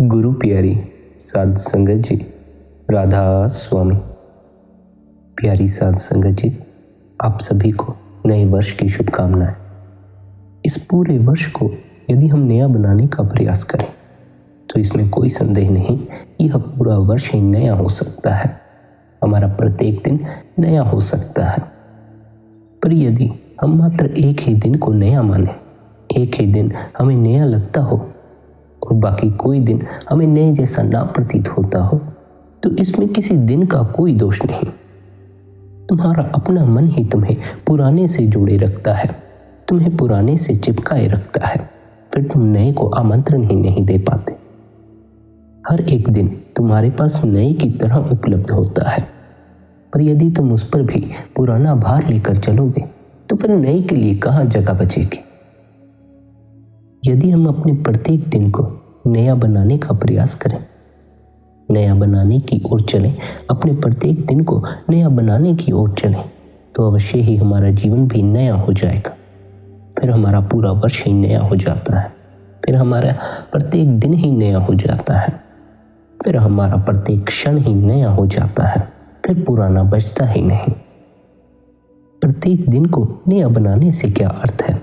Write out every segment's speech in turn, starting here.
गुरु प्यारी साध संगत जी, राधा स्वामी। प्यारी साध संगत जी, आप सभी को नए वर्ष की शुभकामनाएं। इस पूरे वर्ष को यदि हम नया बनाने का प्रयास करें तो इसमें कोई संदेह नहीं, यह पूरा वर्ष ही नया हो सकता है। हमारा प्रत्येक दिन नया हो सकता है। पर यदि हम मात्र एक ही दिन को नया माने, एक ही दिन हमें नया लगता हो और बाकी कोई दिन हमें नए जैसा ना प्रतीत होता हो, तो इसमें किसी दिन का कोई दोष नहीं। तुम्हारा अपना मन ही तुम्हें पुराने से जोड़े रखता है, तुम्हें पुराने से चिपकाए रखता है, फिर तुम नए को आमंत्रण ही नहीं दे पाते। हर एक दिन तुम्हारे पास नए की तरह उपलब्ध होता है, पर यदि तुम उस पर भी पुराना भार लेकर चलोगे तो फिर नए के लिए कहाँ जगह बचेगी। यदि हम अपने प्रत्येक दिन को नया बनाने का प्रयास करें, नया बनाने की ओर चलें, अपने प्रत्येक दिन को नया बनाने की ओर चलें, तो अवश्य ही हमारा जीवन भी नया हो जाएगा। फिर हमारा पूरा वर्ष ही नया हो जाता है, फिर हमारा प्रत्येक दिन ही नया हो जाता है, फिर हमारा प्रत्येक क्षण ही नया हो जाता है, फिर पुराना बचता ही नहीं। प्रत्येक दिन को नया बनाने से क्या अर्थ है?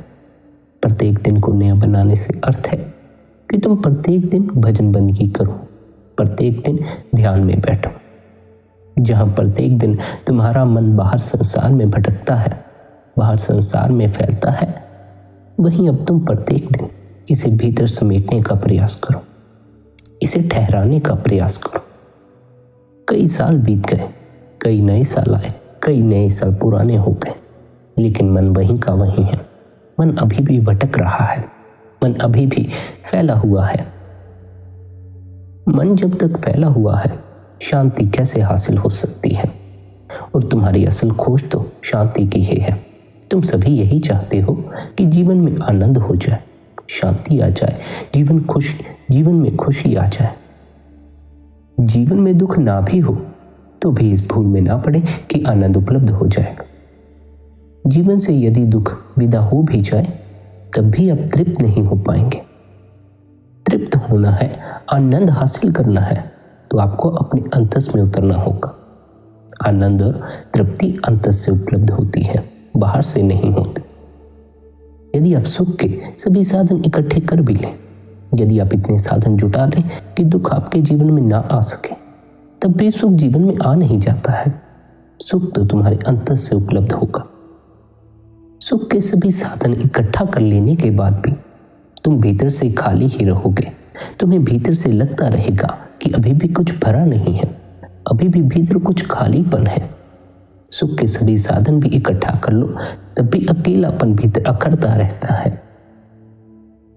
प्रत्येक दिन को नया बनाने से अर्थ है कि तुम प्रत्येक दिन भजन बंदगी करो, प्रत्येक दिन ध्यान में बैठो। जहां प्रत्येक दिन तुम्हारा मन बाहर संसार में भटकता है, बाहर संसार में फैलता है, वहीं अब तुम प्रत्येक दिन इसे भीतर समेटने का प्रयास करो, इसे ठहराने का प्रयास करो। कई साल बीत गए, कई नए साल आए, कई नए साल पुराने हो गए, लेकिन मन वहीं का वहीं है। मन अभी भी भटक रहा है, मन अभी भी फैला हुआ है। मन जब तक फैला हुआ है, शांति कैसे हासिल हो सकती है? और तुम्हारी असल खोज तो शांति की ही है। तुम सभी यही चाहते हो कि जीवन में आनंद हो जाए, शांति आ जाए, जीवन में खुशी आ जाए। जीवन में दुख ना भी हो तो भी इस भूल में ना पड़े कि आनंद उपलब्ध हो जाएगा। जीवन से यदि दुख विदा हो भी जाए तब भी आप तृप्त नहीं हो पाएंगे। तृप्त होना है, आनंद हासिल करना है, तो आपको अपने अंतस में उतरना होगा। आनंद और तृप्ति अंतस से उपलब्ध होती है, बाहर से नहीं होती। यदि आप सुख के सभी साधन इकट्ठे कर भी लें, यदि आप इतने साधन जुटा लें कि दुख आपके जीवन में ना आ सके, तब भी सुख जीवन में आ नहीं जाता है। सुख तो तुम्हारे अंतस से उपलब्ध होगा। सुख के सभी साधन इकट्ठा कर लेने के बाद भी तुम भीतर से खाली ही रहोगे। तुम्हें भीतर से लगता रहेगा कि अभी भी कुछ भरा नहीं है, अभी भी भीतर कुछ खालीपन है। सुख के सभी साधन भी इकट्ठा कर लो, तब भी अकेलापन भीतर अखड़ता रहता है।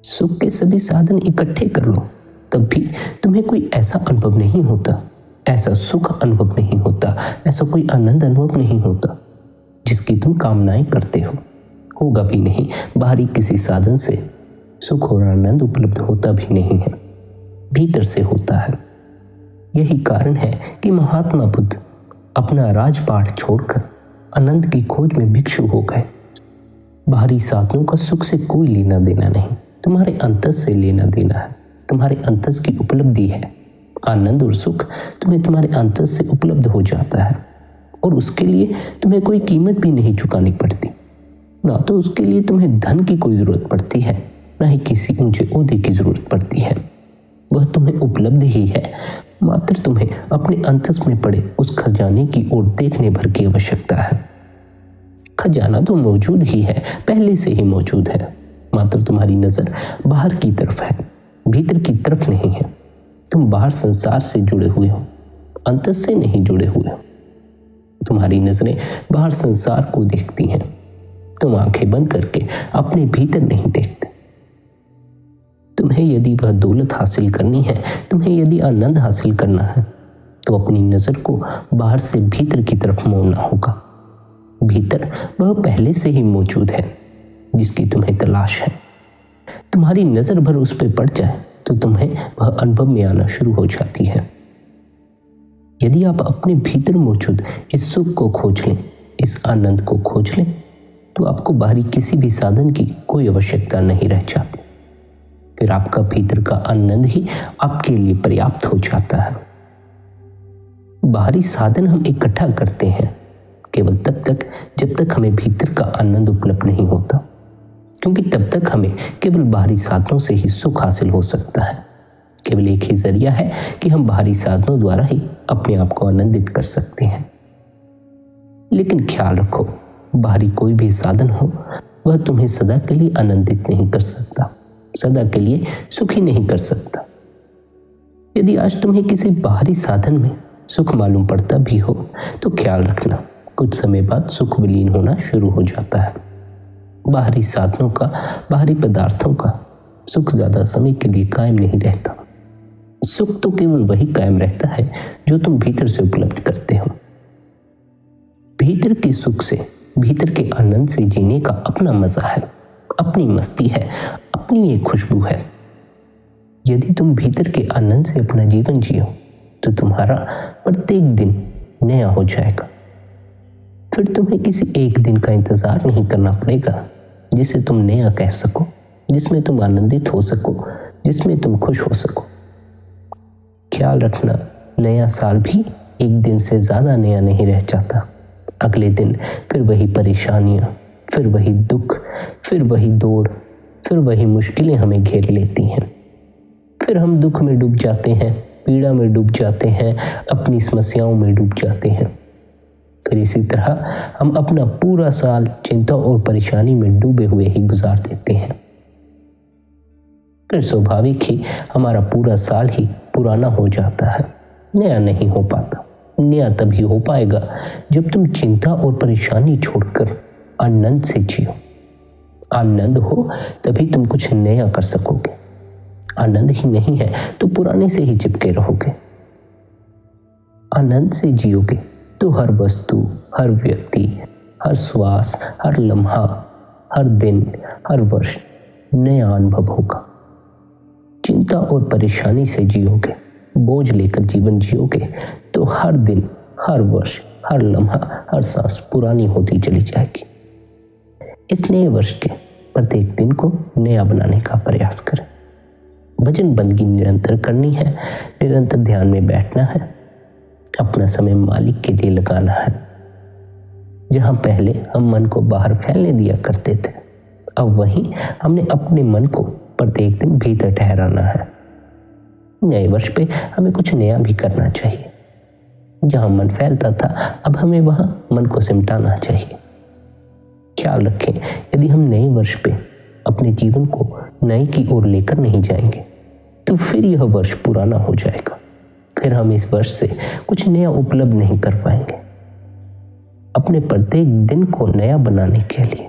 सुख के सभी साधन इकट्ठे कर लो, तब भी तुम्हें कोई ऐसा अनुभव नहीं होता, ऐसा सुख अनुभव नहीं होता, ऐसा कोई आनंद अनुभव नहीं होता जिसकी तुम कामनाएं करते हो। होगा भी नहीं। बाहरी किसी साधन से सुख और आनंद उपलब्ध होता भी नहीं है, भीतर से होता है। यही कारण है कि महात्मा बुद्ध अपना राजपाट छोड़कर आनंद की खोज में भिक्षु हो गए। बाहरी साधनों का सुख से कोई लेना देना नहीं, तुम्हारे अंतस से लेना देना है, तुम्हारे अंतस की उपलब्धि है। आनंद और सुख तुम्हें तुम्हारे अंतस से उपलब्ध हो जाता है, और उसके लिए तुम्हें कोई कीमत भी नहीं चुकानी पड़ती। ना तो उसके लिए तुम्हें धन की कोई जरूरत पड़ती है, ना ही किसी ऊंचे ओहदे की जरूरत पड़ती है। वह तुम्हें उपलब्ध ही है, मात्र तुम्हें अपने अंतस में पड़े उस खजाने की ओर देखने भर की आवश्यकता है। खजाना तो मौजूद ही है, पहले से ही मौजूद है, मात्र तुम्हारी नजर बाहर की तरफ है, भीतर की तरफ नहीं है। तुम बाहर संसार से जुड़े हुए हो, अंतस से नहीं जुड़े हुए हो। तुम्हारी नजरें बाहर संसार को देखती हैं, तुम आंखें बंद करके अपने भीतर नहीं देखते। तुम्हें यदि वह दौलत हासिल करनी है, तुम्हें यदि आनंद हासिल करना है, तो अपनी नजर को बाहर से भीतर की तरफ मोड़ना होगा। भीतर वह पहले से ही मौजूद है जिसकी तुम्हें तलाश है। तुम्हारी नजर भर उस पर पड़ जाए तो तुम्हें वह अनुभव में आना शुरू हो जाती है। यदि आप अपने भीतर मौजूद इस सुख को खोज लें, इस आनंद को खोज लें, तो आपको बाहरी किसी भी साधन की कोई आवश्यकता नहीं रह जाती। फिर आपका भीतर का आनंद ही आपके लिए पर्याप्त हो जाता है। बाहरी साधन हम इकट्ठा करते हैं केवल तब तक जब तक हमें भीतर का आनंद उपलब्ध नहीं होता, क्योंकि तब तक हमें केवल बाहरी साधनों से ही सुख हासिल हो सकता है। केवल एक ही जरिया है कि हम बाहरी साधनों द्वारा ही अपने आप को आनंदित कर सकते हैं। लेकिन ख्याल रखो, बाहरी कोई भी साधन हो वह तुम्हें सदा के लिए आनंदित नहीं कर सकता, सदा के लिए सुखी नहीं कर सकता। यदि आज तुम्हें किसी बाहरी साधन में सुख मालूम पड़ता भी हो तो ख्याल रखना, कुछ समय बाद सुख विलीन होना शुरू हो जाता है। बाहरी साधनों का, बाहरी पदार्थों का सुख ज्यादा समय के लिए कायम नहीं रहता। सुख तो केवल वही कायम रहता है जो तुम भीतर से उपलब्ध करते हो। भीतर के सुख से, भीतर के आनंद से जीने का अपना मजा है, अपनी मस्ती है, अपनी एक खुशबू है। यदि तुम भीतर के आनंद से अपना जीवन जियो तो तुम्हारा प्रत्येक दिन नया हो जाएगा। फिर तुम्हें किसी एक दिन का इंतजार नहीं करना पड़ेगा जिसे तुम नया कह सको, जिसमें तुम आनंदित हो सको, जिसमें तुम खुश हो सको। ख्याल रखना, नया साल भी एक दिन से ज्यादा नया नहीं रह जाता। अगले दिन फिर वही परेशानियां, फिर वही दुख, फिर वही दौड़, फिर वही मुश्किलें हमें घेर लेती हैं। फिर हम दुख में डूब जाते हैं, पीड़ा में डूब जाते हैं, अपनी समस्याओं में डूब जाते हैं। फिर इसी तरह हम अपना पूरा साल चिंता और परेशानी में डूबे हुए ही गुजार देते हैं। फिर स्वाभाविक ही हमारा पूरा साल ही पुराना हो जाता है, नया नहीं हो पाता। नया तभी हो पाएगा जब तुम चिंता और परेशानी छोड़कर आनंद से जियो। आनंद हो तभी तुम कुछ नया कर सकोगे। आनंद ही नहीं है तो पुराने से ही चिपके रहोगे। आनंद से जियोगे तो हर वस्तु, हर व्यक्ति, हर श्वास, हर लम्हा, हर दिन, हर वर्ष नया अनुभव होगा। चिंता और परेशानी से जियोगे, बोझ लेकर जीवन जियोगे तो हर दिन, हर वर्ष, हर लम्हा, हर सांस पुरानी होती चली जाएगी। इस नए वर्ष के प्रत्येक दिन को नया बनाने का प्रयास करें। भजन बंदगी निरंतर करनी है, निरंतर ध्यान में बैठना है, अपना समय मालिक के लिए लगाना है। जहां पहले हम मन को बाहर फैलने दिया करते थे, अब वहीं हमने अपने मन को प्रत्येक दिन भीतर ठहराना है। नए वर्ष पे हमें कुछ नया भी करना चाहिए। जहां मन फैलता था अब हमें वहां मन को सिमटाना चाहिए। ख्याल रखें, यदि हम नए वर्ष पे अपने जीवन को नए की ओर लेकर नहीं जाएंगे तो फिर यह वर्ष पुराना हो जाएगा। फिर हम इस वर्ष से कुछ नया उपलब्ध नहीं कर पाएंगे। अपने प्रत्येक दिन को नया बनाने के लिए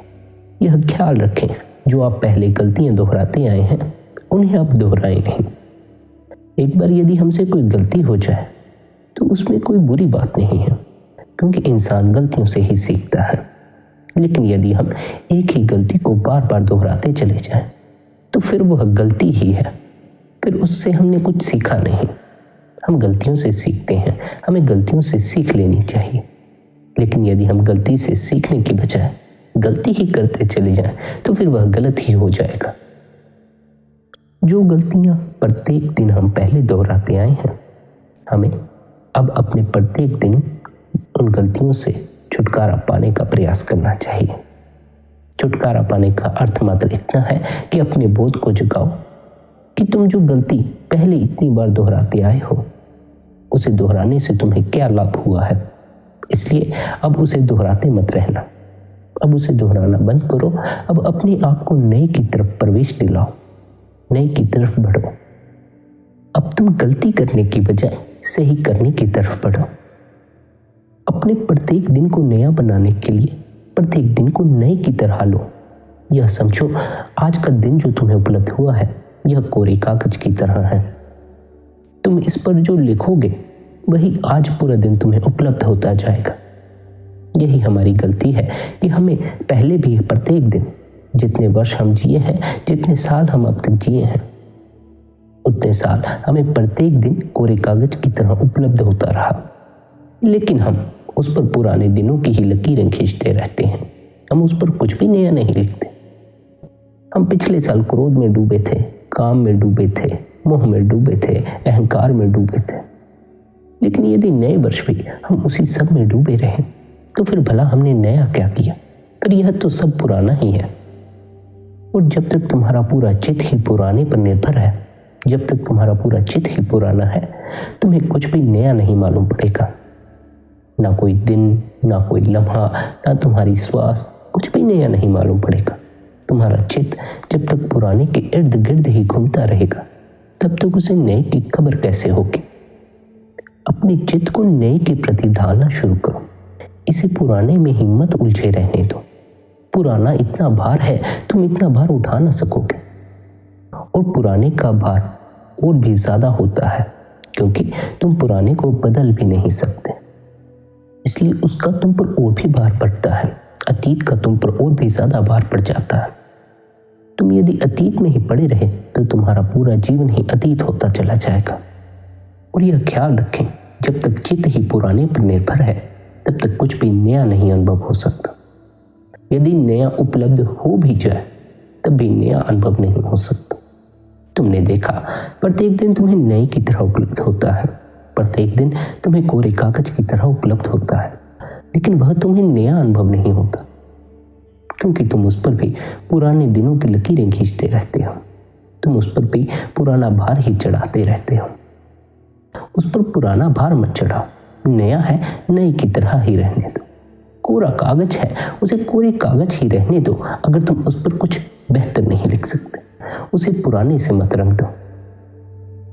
यह ख्याल रखें, जो आप पहले गलतियां दोहराते आए हैं उन्हें आप दोहराएं नहीं। एक बार यदि हमसे कोई गलती हो जाए तो उसमें कोई बुरी बात नहीं है, क्योंकि इंसान गलतियों से ही सीखता है। लेकिन यदि हम एक ही गलती को बार बार दोहराते चले जाएं तो फिर वह गलती ही है, फिर उससे हमने कुछ सीखा नहीं। हम गलतियों से सीखते हैं, हमें गलतियों से सीख लेनी चाहिए। लेकिन यदि हम गलती से सीखने की बजाय गलती ही करते चले जाएं तो फिर वह गलत ही हो जाएगा। जो गलतियां प्रत्येक दिन हम पहले दोहराते आए हैं, हमें अब अपने प्रत्येक दिन उन गलतियों से छुटकारा पाने का प्रयास करना चाहिए। छुटकारा पाने का अर्थ मात्र इतना है कि अपने बोध को जगाओ कि तुम जो गलती पहले इतनी बार दोहराते आए हो, उसे दोहराने से तुम्हें क्या लाभ हुआ है। इसलिए अब उसे दोहराते मत रहना, अब उसे दोहराना बंद करो। अब अपने आप को नए की तरफ प्रवेश दिलाओ, नए की तरफ बढ़ो। अब तुम गलती करने की बजाय सही करने की तरफ बढ़ो। अपने प्रत्येक दिन को नया बनाने के लिए प्रत्येक दिन को नए की तरह लो। यह समझो, आज का दिन जो तुम्हें उपलब्ध हुआ है यह कोरे कागज की तरह है। तुम इस पर जो लिखोगे वही आज पूरा दिन तुम्हें उपलब्ध होता जाएगा। यही हमारी गलती है कि हमें पहले भी प्रत्येक दिन, जितने वर्ष हम जिए हैं, जितने साल हम अब तक जिए हैं, उतने साल हमें प्रत्येक दिन कोरे कागज की तरह उपलब्ध होता रहा। लेकिन हम उस पर पुराने दिनों की ही लकीरें खींचते रहते हैं। हम उस पर कुछ भी नया नहीं लिखते। हम पिछले साल क्रोध में डूबे थे, काम में डूबे थे, मोह में डूबे थे, अहंकार में डूबे थे। लेकिन यदि नए वर्ष भी हम उसी सब में डूबे रहे तो फिर भला हमने नया क्या किया? पर यह तो सब पुराना ही है। और जब तक तुम्हारा पूरा चित्त ही पुराने पर निर्भर है, जब तक तुम्हारा पूरा चित्त ही पुराना है, तुम्हें कुछ भी नया नहीं मालूम पड़ेगा। ना कोई दिन, ना कोई लम्हा, ना तुम्हारी श्वास, कुछ भी नया नहीं मालूम पड़ेगा। तुम्हारा चित्त जब तक पुराने के इर्द गिर्द ही घूमता रहेगा, तब तक उसे नए की खबर कैसे होगी? अपने चित्त को नए के प्रति ढालना शुरू करो। इसे पुराने में हिम्मत उलझे रहने दो। पुराना इतना भार है, तुम इतना भार उठा ना सकोगे। और पुराने का भार और भी ज्यादा होता है, क्योंकि तुम पुराने को बदल भी नहीं सकते, इसलिए उसका तुम पर और भी भार पड़ता है। अतीत का तुम पर और भी ज्यादा भार पड़ जाता है। तुम यदि अतीत में ही पड़े रहे तो तुम्हारा पूरा जीवन ही अतीत होता चला जाएगा। और यह ख्याल रखें, जब तक चित्त ही पुराने पर निर्भर है, तब तक कुछ भी नया नहीं अनुभव हो सकता। यदि नया उपलब्ध हो भी जाए, तब भी नया अनुभव नहीं हो सकता। तुमने देखा, प्रत्येक दिन तुम्हें नए की तरह उपलब्ध होता है, प्रत्येक दिन तुम्हें कोरे कागज की तरह उपलब्ध होता है, लेकिन वह तुम्हें नया अनुभव नहीं होता, क्योंकि तुम उस पर भी पुराने दिनों की लकीरें खींचते रहते हो। तुम उस पर भी पुराना भार ही चढ़ाते रहते हो। उस पर पुराना भार मत चढ़ाओ। नया है, नए की तरह ही रहने दो। कोरा कागज है, उसे कोरे कागज ही रहने दो। अगर तुम उस पर कुछ बेहतर नहीं लिख सकते, उसे पुराने से मत रंग दो,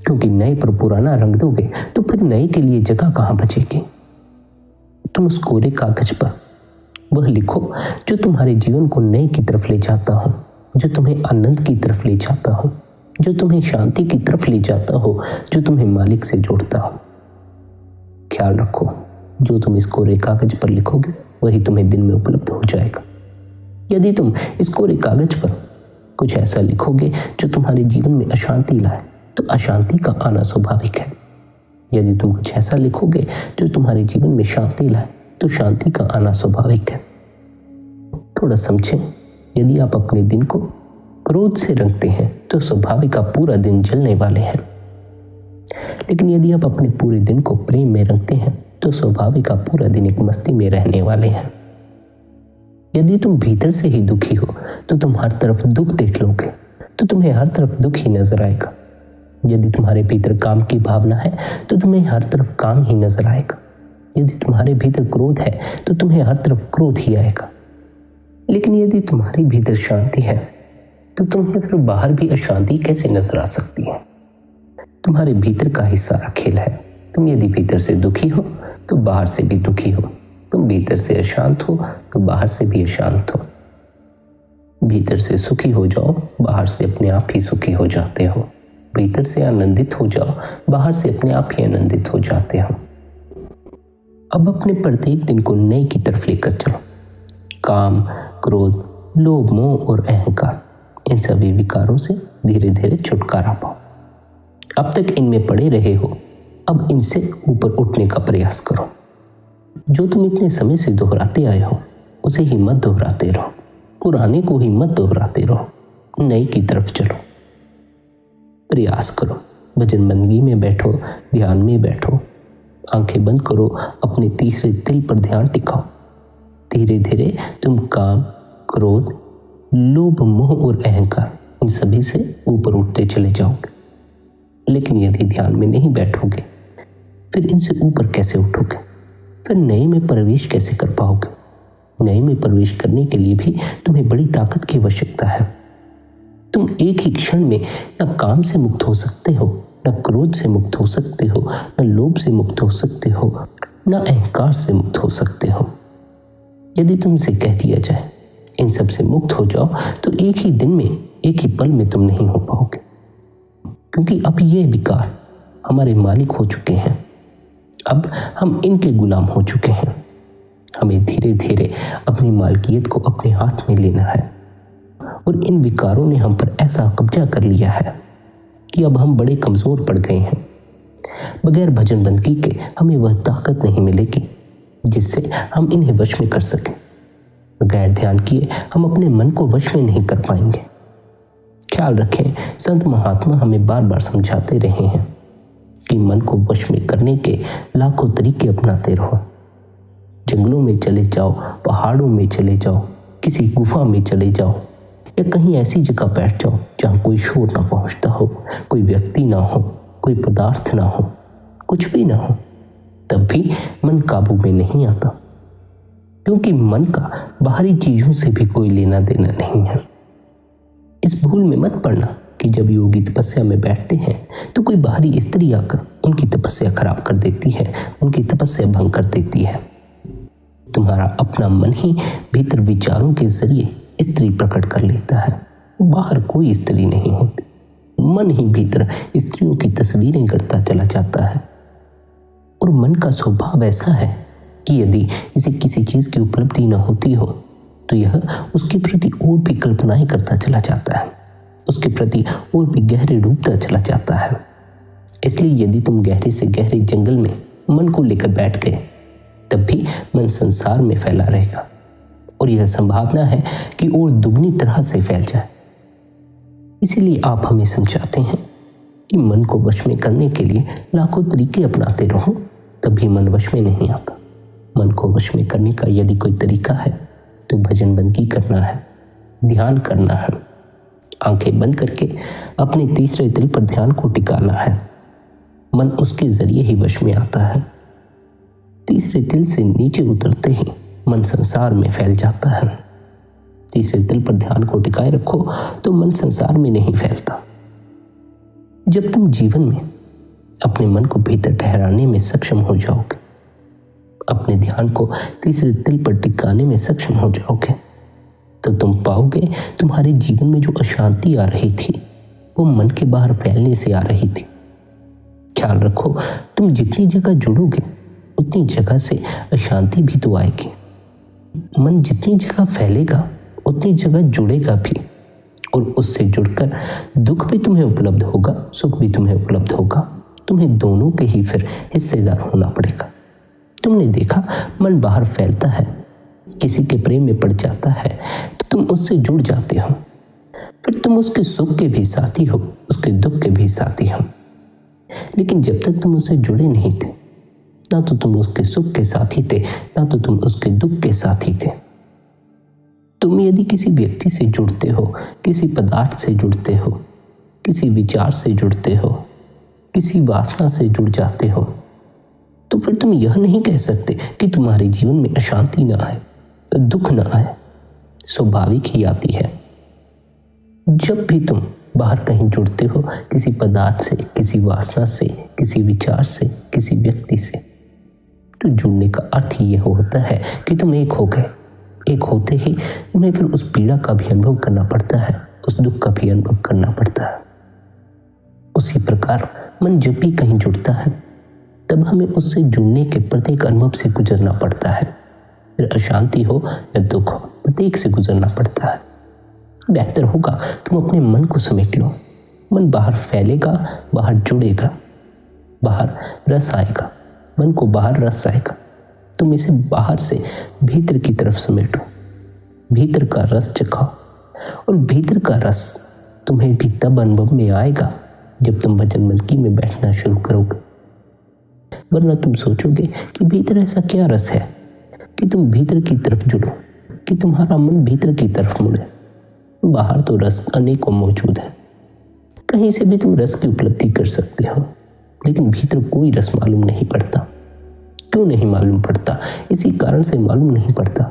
क्योंकि नए पर पुराना रंग दोगे तो फिर नए के लिए जगह कहां बचेगी? तुम उस कोरे कागज पर वह लिखो जो तुम्हारे जीवन को नए की तरफ ले जाता हो, जो तुम्हें आनंद की तरफ ले जाता हो, जो तुम्हें शांति की तरफ ले जाता हो, जो तुम्हें मालिक से जोड़ता हो। ख्याल रखो, जो तुम इस कोरे कागज पर लिखोगे वही तुम्हें दिन में उपलब्ध हो जाएगा। यदि तुम इस कोरे कागज पर कुछ ऐसा लिखोगे जो तुम्हारे जीवन में अशांति लाए, तो अशांति का आना स्वाभाविक है। यदि तुम कुछ ऐसा लिखोगे जो तुम्हारे जीवन में शांति लाए, तो शांति का आना स्वाभाविक है। थोड़ा समझें, यदि आप अपने दिन को क्रोध से रंगते हैं तो स्वाभाविक आप पूरा दिन जलने वाले हैं, लेकिन यदि आप अपने पूरे दिन को प्रेम में रंगते हैं तो स्वाभाविक आप पूरा दिन एक मस्ती में रहने वाले हैं। यदि तुम भीतर से ही दुखी हो तो तुम हर तरफ दुख देख लोगे, तो तुम्हें हर तरफ दुख ही नजर आएगा। यदि तुम्हारे भीतर काम की भावना है तो तुम्हें हर तरफ काम ही नजर आएगा। यदि तुम्हारे भीतर क्रोध है तो तुम्हें हर तरफ क्रोध ही आएगा। लेकिन यदि तुम्हारे भीतर शांति है तो तुम्हें फिर बाहर भी अशांति कैसे नजर आ सकती है? तुम्हारे भीतर का ही सारा खेल है। तुम यदि भीतर से दुखी हो तो बाहर से भी दुखी हो, तुम भीतर से अशांत हो तो बाहर से भी अशांत हो। भीतर से सुखी हो जाओ, बाहर से अपने आप ही सुखी हो जाते हो। भीतर से आनंदित हो जाओ, बाहर से अपने आप ही आनंदित हो जाते हो। अब अपने प्रत्येक दिन को नए की तरफ लेकर चलो। काम, क्रोध, लोभ, मोह और अहंकार, इन सभी विकारों से धीरे धीरे छुटकारा पाओ। अब तक इनमें पड़े रहे हो, अब इनसे ऊपर उठने का प्रयास करो। जो तुम इतने समय से दोहराते आए हो उसे ही मत दोहराते रहो, पुराने को ही मत दोहराते रहो, नए की तरफ चलो। प्रयास करो, भजन बंदगी में बैठो, ध्यान में बैठो, आंखें बंद करो, अपने तीसरे तिल पर ध्यान टिकाओ। धीरे धीरे तुम काम, क्रोध, लोभ, मोह और अहंकार, इन सभी से ऊपर उठते चले जाओगे। लेकिन यदि ध्यान में नहीं बैठोगे फिर इनसे ऊपर कैसे उठोगे? फिर नए में प्रवेश कैसे कर पाओगे? नए में प्रवेश करने के लिए भी तुम्हें बड़ी ताकत की आवश्यकता है। तुम एक ही क्षण में न काम से मुक्त हो सकते हो, न क्रोध से मुक्त हो सकते हो, न लोभ से मुक्त हो सकते हो, न अहंकार से मुक्त हो सकते हो। यदि तुमसे कह दिया जाए इन सब से मुक्त हो जाओ तो एक ही दिन में, एक ही पल में तुम नहीं हो पाओगे, क्योंकि अब ये विकार हमारे मालिक हो चुके हैं। अब हम इनके गुलाम हो चुके हैं। हमें धीरे धीरे अपनी मालकियत को अपने हाथ में लेना है। और इन विकारों ने हम पर ऐसा कब्जा कर लिया है कि अब हम बड़े कमज़ोर पड़ गए हैं। बगैर भजन बंदगी के हमें वह ताकत नहीं मिलेगी जिससे हम इन्हें वश में कर सकें। बगैर ध्यान किए हम अपने मन को वश में नहीं कर पाएंगे। ख्याल रखें, संत महात्मा हमें बार बार समझाते रहे हैं कि मन को वश में करने के लाखों तरीके अपनाते रहो। जंगलों में चले जाओ, पहाड़ों में चले जाओ, किसी गुफा में चले जाओ या कहीं ऐसी जगह बैठ जाओ जहां कोई शोर ना पहुंचता हो, कोई व्यक्ति ना हो, कोई पदार्थ ना हो, कुछ भी ना हो, तब भी मन काबू में नहीं आता, क्योंकि मन का बाहरी चीजों से भी कोई लेना देना नहीं है। इस भूल में मत पड़ना कि जब योगी तपस्या में बैठते हैं तो कोई बाहरी स्त्री आकर उनकी तपस्या खराब कर देती है, उनकी तपस्या भंग कर देती है। तुम्हारा अपना मन ही भीतर विचारों के जरिए स्त्री प्रकट कर लेता है, बाहर कोई स्त्री नहीं होती। मन ही भीतर स्त्रियों की तस्वीरें करता चला जाता है। और मन का स्वभाव ऐसा है कि यदि इसे किसी चीज की उपलब्धि न होती हो तो यह उसके प्रति और भी कल्पनाएं करता चला जाता है, उसके प्रति और भी गहरे डूबता चला जाता है। इसलिए यदि तुम गहरे से गहरे जंगल में मन को लेकर बैठ गए तब भी मन संसार में फैला रहेगा और यह संभावना है कि और दुगनी तरह से फैल जाए। इसीलिए आप हमें समझाते हैं कि मन को वश में करने के लिए लाखों तरीके अपनाते रहो, तभी मन वश में नहीं आता। मन को वश में करने का यदि कोई तरीका है तो भजन बंदगी करना है, ध्यान करना है, आंखें बंद करके अपने तीसरे दिल पर ध्यान को टिकाना है। मन उसके जरिए ही वश में आता है। तीसरे दिल से नीचे उतरते ही मन संसार में फैल जाता है। तीसरे दिल पर ध्यान को टिकाए रखो तो मन संसार में नहीं फैलता। जब तुम जीवन में अपने मन को भीतर ठहराने में सक्षम हो जाओगे, अपने ध्यान को तीसरे दिल पर टिकाने में सक्षम हो जाओगे, तो तुम पाओगे तुम्हारे जीवन में जो अशांति आ रही थी वो मन के बाहर फैलने से आ रही थी। ख्याल रखो, तुम जितनी जगह जुड़ोगे उतनी जगह से अशांति भी तो आएगी। मन जितनी जगह फैलेगा उतनी जगह जुड़ेगा भी, और उससे जुड़कर दुख भी तुम्हें उपलब्ध होगा, सुख भी तुम्हें उपलब्ध होगा। तुम्हें दोनों के ही फिर हिस्सेदार होना पड़ेगा। तुमने देखा, मन बाहर फैलता है, किसी के प्रेम में पड़ जाता है तो तुम उससे जुड़ जाते हो, फिर तुम उसके सुख के भी साथी हो, उसके दुख के भी साथी हो। लेकिन जब तक तुम उससे जुड़े नहीं थे, ना तो तुम उसके सुख के साथी थे, ना तो तुम उसके दुख के साथी थे। तुम यदि किसी व्यक्ति से जुड़ते हो, किसी पदार्थ से जुड़ते हो, किसी विचार से जुड़ते हो, किसी वासना से जुड़ जाते हो, तो फिर तुम यह नहीं कह सकते कि तुम्हारे जीवन में अशांति ना आए, दुख ना आए। स्वाभाविक ही आती है। जब भी तुम बाहर कहीं जुड़ते हो, किसी पदार्थ से, किसी वासना से, किसी विचार से, किसी व्यक्ति से, तो जुड़ने का अर्थ ही यह होता है कि तुम एक हो गए। एक होते ही तुम्हें फिर उस पीड़ा का भी अनुभव करना पड़ता है, उस दुख का भी अनुभव करना पड़ता है। उसी प्रकार मन जब भी कहीं जुड़ता है तब हमें उससे जुड़ने के प्रत्येक अनुभव से गुजरना पड़ता है। फिर अशांति हो या दुख हो, प्रत्येक से गुजरना पड़ता है। बेहतर होगा तुम अपने मन को समेट लो। मन बाहर फैलेगा, बाहर जुड़ेगा, बाहर रस आएगा, मन को बाहर रस आएगा। तुम इसे बाहर से भीतर की तरफ समेटो, भीतर का रस चखाओ, और भीतर का रस तुम्हें भी तब अनुभव में आएगा जब तुम भजन बंदगी में बैठना शुरू करोगे। वरना तुम सोचोगे कि भीतर ऐसा क्या रस है कि तुम भीतर की तरफ जुड़ो, कि तुम्हारा मन भीतर की तरफ मुड़े। बाहर तो रस अनेकों मौजूद है, कहीं से भी तुम रस की उपलब्धि कर सकते हो, लेकिन भीतर कोई रस मालूम नहीं पड़ता। क्यों नहीं मालूम पड़ता? इसी कारण से मालूम नहीं पड़ता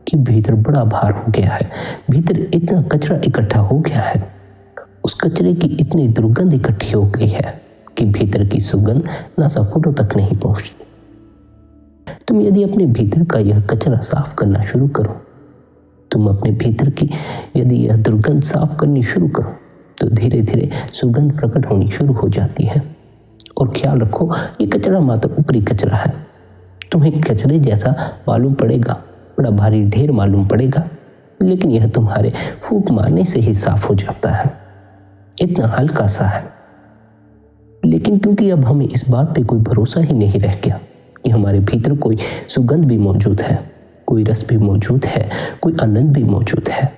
कि भीतर बड़ा भार हो गया है, भीतर इतना कचरा इकट्ठा हो गया है, उस कचरे की इतनी दुर्गंध इकट्ठी हो गई है कि भीतर की सुगंध नासापुटों तक नहीं पहुंचती। तुम यदि अपने भीतर का यह कचरा साफ करना शुरू करो, तुम अपने भीतर की यदि यह दुर्गंध साफ करनी शुरू करो, तो धीरे धीरे सुगंध प्रकट होनी शुरू हो जाती है। और ख्याल रखो, ये कचरा मात्र ऊपरी कचरा है। तुम्हें कचरे जैसा मालूम पड़ेगा, बड़ा भारी ढेर मालूम पड़ेगा, लेकिन यह तुम्हारे फूंक मारने से ही साफ हो जाता है, इतना हल्का सा है। लेकिन क्योंकि अब हमें इस बात पे कोई भरोसा ही नहीं रह गया कि हमारे भीतर कोई सुगंध भी मौजूद है, कोई रस भी मौजूद है, कोई आनंद भी मौजूद है,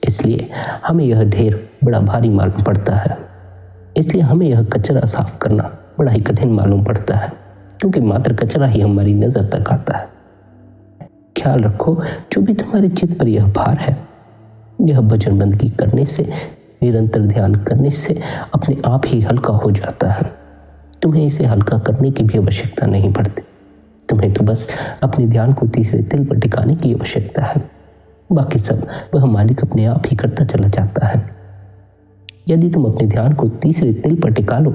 इसलिए हमें यह ढेर बड़ा भारी मालूम पड़ता है। इसलिए हमें यह कचरा साफ करना बड़ा ही कठिन मालूम पड़ता है, क्योंकि मात्र कचरा ही हमारी नजर तक आता है। ख्याल रखो, जो भी तुम्हारे चित्त पर यह भार है, यह वचनबंदगी करने से, निरंतर ध्यान करने से अपने आप ही हल्का हो जाता है। तुम्हें इसे हल्का करने की भी आवश्यकता नहीं पड़ती। तुम्हें तो बस अपने ध्यान को तीसरे तिल पर टिकाने की आवश्यकता है। बाकी सब वह मालिक अपने आप ही करता चला जाता है। यदि तुम अपने ध्यान को तीसरे तिल पर टिका लो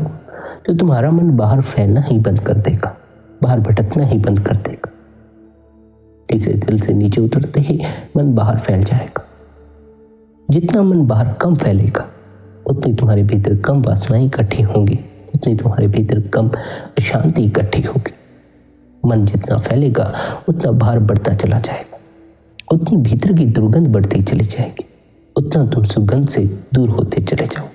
तो तुम्हारा मन बाहर फैलना ही बंद कर देगा, बाहर भटकना ही बंद कर देगा। तीसरे तिल से नीचे उतरते ही मन बाहर फैल जाएगा। जितना मन बाहर कम फैलेगा, उतनी तुम्हारे भीतर कम वासनाएं इकट्ठी होंगी, उतनी तुम्हारे भीतर कम अशांति इकट्ठी होगी। मन जितना फैलेगा उतना भार बढ़ता चला जाएगा, उतनी भीतर की दुर्गंध बढ़ती चली जाएगी, उतना तुम सुगंध से दूर होते चले जाओ।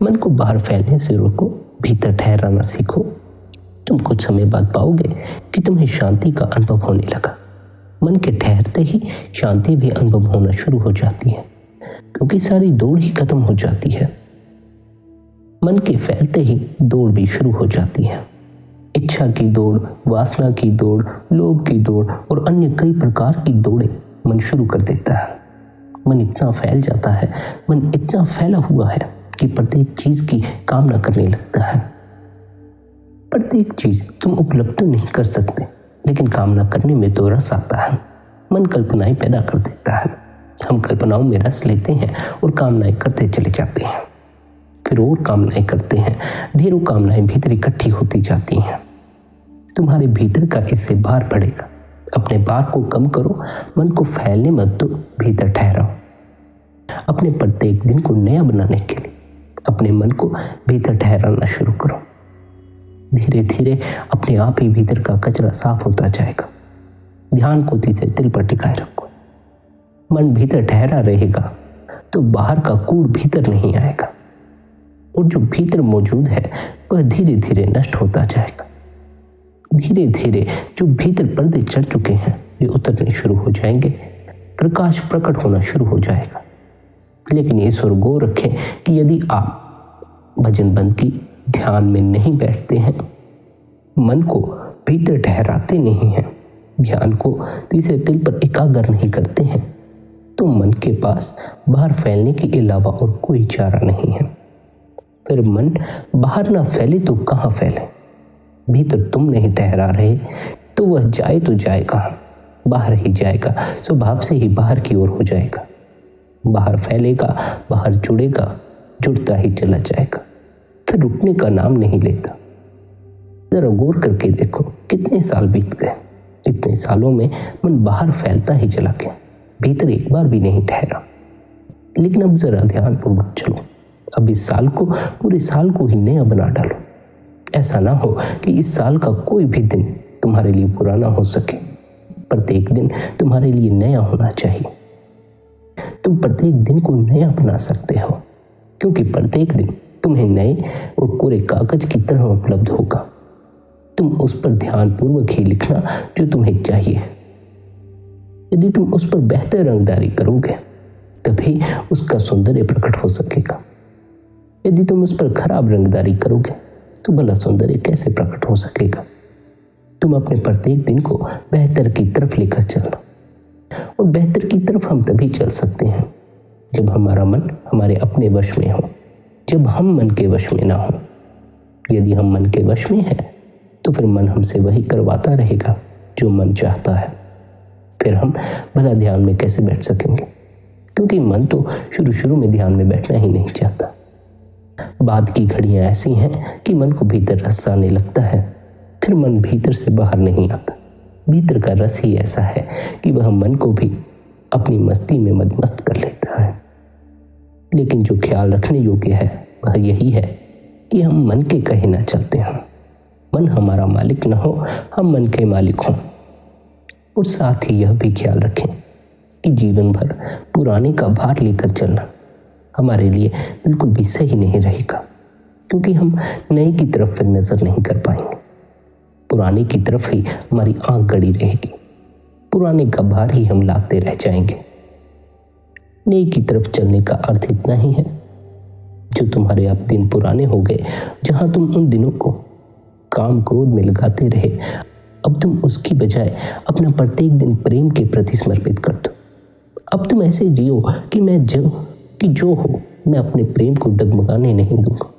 मन को बाहर फैलने से रोको, भीतर ठहराना सीखो। तुम कुछ समय बाद पाओगे कि तुम्हें शांति का अनुभव होने लगा। मन के ठहरते ही शांति भी अनुभव होना शुरू हो जाती है, क्योंकि सारी दौड़ ही खत्म हो जाती है। मन के फैलते ही दौड़ भी शुरू हो जाती है। इच्छा की दौड़, वासना की दौड़, लोभ की दौड़ और अन्य कई प्रकार की दौड़ें मन शुरू कर देता है। मन इतना फैल जाता है, मन इतना फैला हुआ है कि प्रत्येक चीज की कामना करने लगता है। प्रत्येक चीज तुम उपलब्ध तो नहीं कर सकते, लेकिन कामना करने में तो रस आता है। मन कल्पनाएं पैदा कर देता है। हम कल्पनाओं में रस लेते हैं और कामनाएं करते चले जाते हैं। फिर और कामनाएं करते हैं। ढेरों कामनाएं भीतर इकट्ठी होती जाती हैं। तुम्हारे भीतर का इससे भार बढ़ेगा। अपने भार को कम करो, मन को फैलने मत दो, भीतर ठहराओ। अपने प्रत्येक दिन को नया बनाने के लिए अपने मन को भीतर ठहराना शुरू करो। धीरे धीरे अपने आप ही भीतर का कचरा साफ होता जाएगा। ध्यान को तीसरे तिल पर टिकाए रखो। मन भीतर ठहरा रहेगा तो बाहर का कूड़ भीतर नहीं आएगा, और जो भीतर मौजूद है वह धीरे धीरे नष्ट होता जाएगा। धीरे धीरे जो भीतर पर्दे चढ़ चुके हैं वे उतरने शुरू हो जाएंगे। प्रकाश प्रकट होना शुरू हो जाएगा। लेकिन ये सुर गो रखें कि यदि आप भजन बंद की ध्यान में नहीं बैठते हैं, मन को भीतर ठहराते नहीं हैं, ध्यान को तीसरे तिल पर एकाग्र नहीं करते हैं, तो मन के पास बाहर फैलने के अलावा और कोई चारा नहीं है। फिर मन बाहर ना फैले तो कहाँ फैले? भीतर तुम नहीं ठहरा रहे तो वह जाए तो जाए कहाँ? बाहर ही जाएगा, स्वभाव से ही बाहर की ओर हो जाएगा। बाहर फैलेगा, बाहर जुड़ेगा, जुड़ता ही चला जाएगा, फिर रुकने का नाम नहीं लेता। जरा गौर करके देखो, कितने साल बीत गए। इतने सालों में मन बाहर फैलता ही चला गया, भीतर एक बार भी नहीं ठहरा। लेकिन अब जरा ध्यान पूर्वक चलो। अब इस साल को, पूरे साल को ही नया बना डालो। ऐसा ना हो कि इस साल का कोई भी दिन तुम्हारे लिए पुराना हो सके। प्रत्येक दिन तुम्हारे लिए नया होना चाहिए। तुम प्रत्येक दिन को नया बना सकते हो, क्योंकि प्रत्येक दिन तुम्हें नए और कोरे कागज की तरह उपलब्ध होगा। तुम उस पर ध्यानपूर्वक ही लिखना जो तुम्हें चाहिए। यदि तुम उस पर बेहतर रंगदारी करोगे तभी उसका सौंदर्य प्रकट हो सकेगा। यदि तुम उस पर खराब रंगदारी करोगे तो भला सौंदर्य कैसे प्रकट हो सकेगा? तुम अपने प्रत्येक दिन को बेहतर की तरफ लेकर चलना, और बेहतर की तरफ हम तभी चल सकते हैं जब हमारा मन हमारे अपने वश में हो, जब हम मन के वश में ना हो। यदि हम मन के वश में हैं तो फिर मन हमसे वही करवाता रहेगा जो मन चाहता है। फिर हम भला ध्यान में कैसे बैठ सकेंगे? क्योंकि मन तो शुरू में ध्यान में बैठना ही नहीं चाहता। बाद की घड़ियां ऐसी हैं कि मन को भीतर रस आने लगता है, फिर मन भीतर से बाहर नहीं आता। भीतर का रस ही ऐसा है कि वह मन को भी अपनी मस्ती में मदमस्त कर लेता है। लेकिन जो ख्याल रखने योग्य है वह यही है कि हम मन के कहे ना चलते हों। मन हमारा मालिक न हो, हम मन के मालिक हों। और साथ ही यह भी ख्याल रखें कि जीवन भर पुराने का भार लेकर चलना हमारे लिए बिल्कुल भी सही नहीं रहेगा, क्योंकि हम नए की तरफ फिर नजर नहीं कर पाएंगे। पुराने की तरफ ही हमारी आंख गड़ी रहेगी। पुराने का भार ही हम लाते रह जाएंगे। नए की तरफ चलने का अर्थ इतना ही है, जो तुम्हारे अब दिन पुराने हो गए, जहां तुम उन दिनों को काम क्रोध में लगाते रहे, अब तुम उसकी बजाय अपना प्रत्येक दिन प्रेम के प्रति समर्पित कर दो। अब तुम ऐसे जियो कि जो हो, मैं अपने प्रेम को डगमगाने नहीं दूंगा।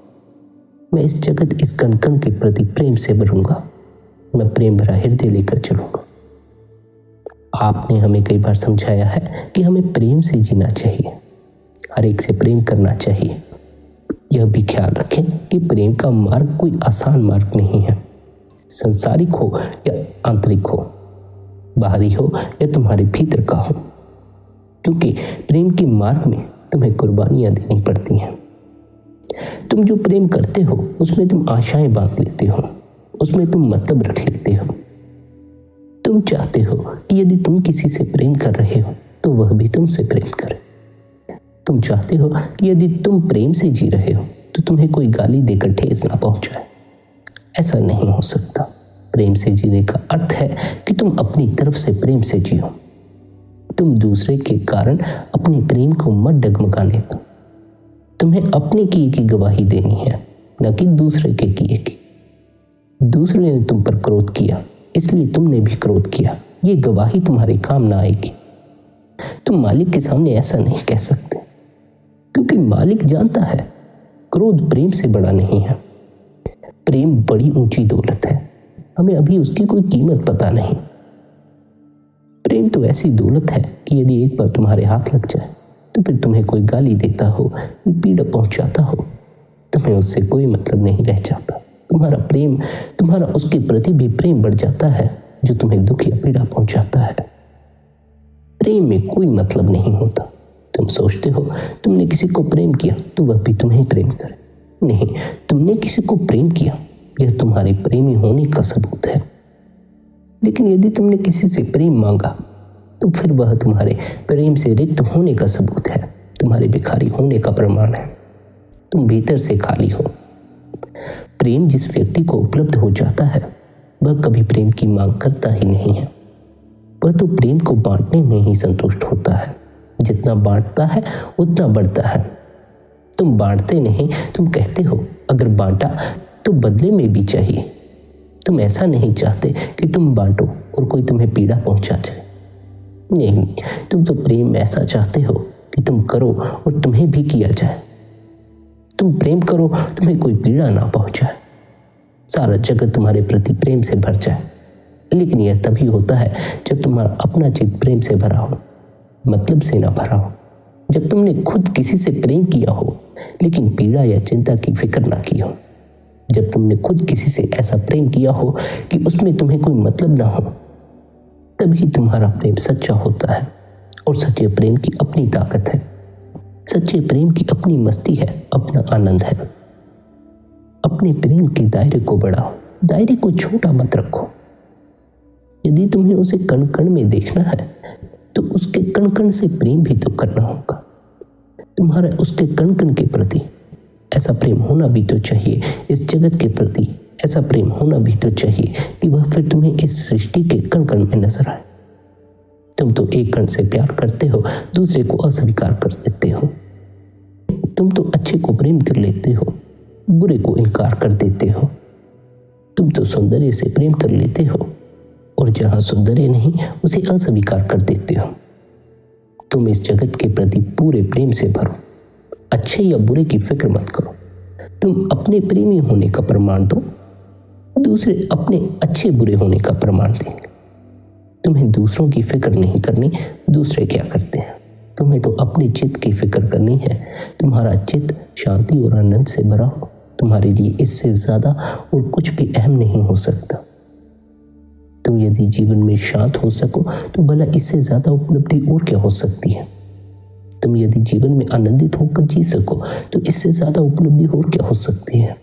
मैं इस जगत, इस कण कण के प्रति प्रेम से भरूंगा। मैं प्रेम भरा हृदय लेकर चलूंगा। आपने हमें कई बार समझाया है कि हमें प्रेम से जीना चाहिए, हर एक से प्रेम करना चाहिए। यह भी ख्याल रखें कि प्रेम का मार्ग कोई आसान मार्ग नहीं है। संसारिक हो या आंतरिक हो, बाहरी हो या तुम्हारे भीतर का हो, क्योंकि प्रेम के मार्ग में तुम्हें कुर्बानियां देनी पड़ती हैं। तुम जो प्रेम करते हो उसमें तुम आशाएं बांध लेते हो, उसमें तुम मतलब रख लेते हो। तुम चाहते हो कि यदि तुम किसी से प्रेम कर रहे हो तो वह भी तुमसे प्रेम करे। तुम चाहते हो कि यदि तुम प्रेम से जी रहे हो तो तुम्हें कोई गाली देकर ठेस ना पहुंचाए। ऐसा नहीं हो सकता। प्रेम से जीने का अर्थ है कि तुम अपनी तरफ से प्रेम से जियो। तुम दूसरे के कारण अपने प्रेम को मत डगमगाने दो। तुम्हें अपने किए की गवाही देनी है, न कि दूसरे के किए की। दूसरे ने तुम पर क्रोध किया, इसलिए तुमने भी क्रोध किया। ये गवाही तुम्हारे काम ना आएगी। तुम मालिक के सामने ऐसा नहीं कह सकते, क्योंकि मालिक जानता है क्रोध प्रेम से बड़ा नहीं है। प्रेम बड़ी ऊंची दौलत है, हमें अभी उसकी कोई कीमत पता नहीं। प्रेम तो ऐसी दौलत है कि यदि एक बार तुम्हारे हाथ लग जाए तो फिर तुम्हें कोई गाली देता हो, पीड़ा पहुंचाता हो, तुम्हें उससे कोई मतलब नहीं रह जाता। तुम्हारा उसके प्रति भी प्रेम बढ़ जाता है, जो तुम्हें दुख या पीड़ा पहुंचाता है। प्रेम में कोई मतलब नहीं होता। तुम सोचते हो तुमने किसी को प्रेम किया तो वह भी तुम्हें प्रेम करे। नहीं, तुमने किसी को प्रेम किया, यह तुम्हारे प्रेमी होने का सबूत है। लेकिन यदि तुमने किसी से प्रेम मांगा तो फिर वह तुम्हारे प्रेम से रिक्त होने का सबूत है, तुम्हारे भिखारी होने का प्रमाण है। तुम भीतर से खाली हो। प्रेम जिस व्यक्ति को उपलब्ध हो जाता है वह कभी प्रेम की मांग करता ही नहीं है। वह तो प्रेम को बांटने में ही संतुष्ट होता है। जितना बांटता है उतना बढ़ता है। तुम बांटते नहीं, तुम कहते हो अगर बांटा तो बदले में भी चाहिए। तुम ऐसा नहीं चाहते कि तुम बांटो और कोई तुम्हें पीड़ा पहुंचा जाए। नहीं, तुम तो प्रेम ऐसा चाहते हो कि तुम करो और तुम्हें भी किया जाए। तुम प्रेम करो, तुम्हें कोई पीड़ा ना पहुंचाए, सारा जगत तुम्हारे प्रति प्रेम से भर जाए। लेकिन यह तभी होता है जब तुम्हारा अपना चित्त प्रेम से भरा हो, मतलब से ना भरा हो। जब तुमने खुद किसी से प्रेम किया हो लेकिन पीड़ा या चिंता की फिक्र ना की हो। जब तुमने खुद किसी से ऐसा प्रेम किया हो कि उसमें तुम्हें कोई मतलब ना हो, तभी तुम्हारा प्रेम सच्चा होता है। और सच्चे प्रेम की अपनी ताकत है, सच्चे प्रेम की अपनी मस्ती है, अपना आनंद है। अपने प्रेम के दायरे को बढ़ाओ, दायरे को छोटा मत रखो। यदि तुम्हें उसे कण कण में देखना है तो उसके कण कण से प्रेम भी तो करना होगा। तुम्हारा उसके कण कण के प्रति ऐसा प्रेम होना भी तो चाहिए, इस जगत के प्रति ऐसा प्रेम होना भी तो चाहिए कि वह फिर तुम्हें इस सृष्टि के कण कण में नजर आए। तुम तो एक कण से प्यार करते हो, दूसरे को अस्वीकार कर देते हो। तुम तो अच्छे को प्रेम कर लेते हो, बुरे को इनकार कर देते हो। तुम तो सौंदर्य से प्रेम कर लेते हो और जहां सौंदर्य नहीं उसे अस्वीकार कर देते हो। तुम इस जगत के प्रति पूरे प्रेम से भरो, अच्छे या बुरे की फिक्र मत करो। तुम अपने प्रेमी होने का प्रमाण दो, दूसरे अपने अच्छे बुरे होने का प्रमाण देंगे। तुम्हें दूसरों की फिक्र नहीं करनी, दूसरे क्या करते हैं। तुम्हें तो अपने चित्त की फिक्र करनी है। तुम्हारा चित्त शांति और आनंद से भरा हो, तुम्हारे लिए इससे ज्यादा और कुछ भी अहम नहीं हो सकता। तुम यदि जीवन में शांत हो सको तो भला इससे ज्यादा उपलब्धि और क्या हो सकती है। तुम यदि जीवन में आनंदित होकर जी सको तो इससे ज्यादा उपलब्धि और क्या हो सकती है।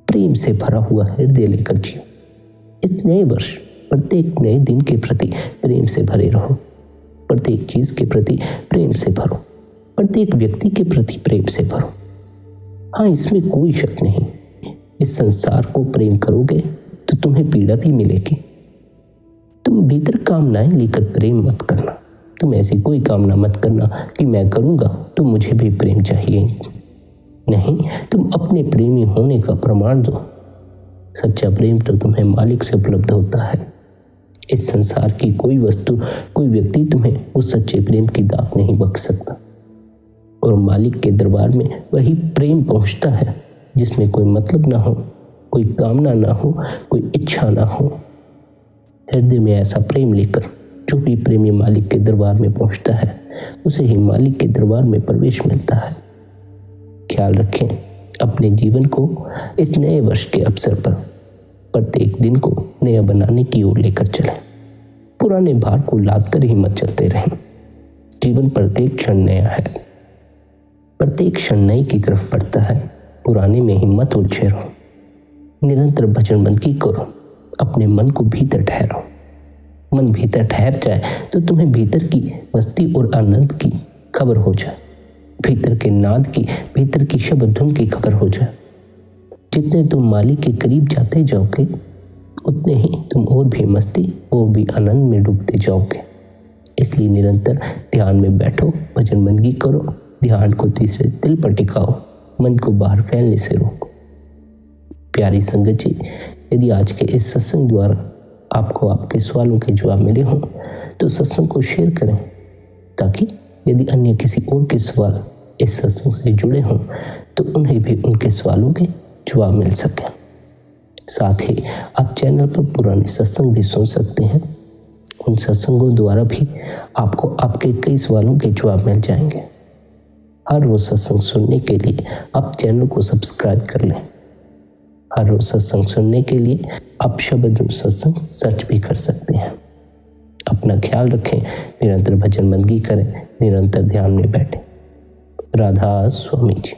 प्रेम से भरा हुआ हृदय लेकर जियो। इस नए वर्ष प्रत्येक नए दिन के प्रति प्रेम से भरे रहो। प्रत्येक चीज के प्रति प्रेम से भरो, प्रत्येक व्यक्ति के प्रति प्रेम से भरो। हाँ, इसमें कोई शक नहीं, इस संसार को प्रेम करोगे तो तुम्हें पीड़ा भी मिलेगी। तुम भीतर कामनाएं लेकर प्रेम मत करना, तुम ऐसी कोई कामना मत करना कि मैं करूँगा तो मुझे भी प्रेम चाहिए। नहीं, तुम अपने प्रेमी होने का प्रमाण दो। सच्चा प्रेम तो तुम्हें मालिक से उपलब्ध होता है। इस संसार की कोई वस्तु, कोई व्यक्ति तुम्हें उस सच्चे प्रेम की दात नहीं बख्श सकता। और मालिक के दरबार में वही प्रेम पहुंचता है जिसमें कोई मतलब ना हो, कोई कामना ना हो, कोई इच्छा ना हो। हृदय में ऐसा प्रेम लेकर जो भी प्रेमी मालिक के दरबार में पहुंचता है उसे ही मालिक के दरबार में प्रवेश मिलता है। ख्याल रखें, अपने जीवन को इस नए वर्ष के अवसर पर प्रत्येक दिन को नया बनाने की ओर लेकर चलें। पुराने भार को लाद कर ही मत चलते रहें। जीवन प्रत्येक क्षण नया है, प्रत्येक क्षण नई की तरफ बढ़ता है। पुराने में ही मत उलझे रहो। निरंतर भजनबंदगी करो, अपने मन को भीतर ठहराओ। मन भीतर ठहर जाए तो तुम्हें भीतर की मस्ती और आनंद की खबर हो जाए, भीतर के नाद की, भीतर की शब्द धुन की खबर हो जाए। जितने तुम मालिक के करीब जाते जाओगे उतने ही तुम और भी मस्ती और भी आनंद में डूबते जाओगे। इसलिए निरंतर ध्यान में बैठो, भजनबंदगी करो, ध्यान को तीसरे दिल पर टिकाओ, मन को बाहर फैलने से रोको। प्यारी संगत जी, यदि आज के इस सत्संग द्वारा आपको आपके सवालों के जवाब मिले हों तो सत्संग को शेयर करें, ताकि यदि अन्य किसी और के सवाल इस सत्संग से जुड़े हों तो उन्हें भी उनके सवालों के जवाब मिल सकें। साथ ही आप चैनल पर पुराने सत्संग भी सुन सकते हैं। उन सत्संगों द्वारा भी आपको आपके कई सवालों के जवाब मिल जाएंगे। हर रोज सत्संग सुनने के लिए आप चैनल को सब्सक्राइब कर लें। हर रोज सत्संग सुनने के लिए आप शब्द सत्संग सर्च भी कर सकते हैं। अपना ख्याल रखें, निरंतर भजनबंदगी करें, निरंतर ध्यान में बैठें। राधा स्वामी जी।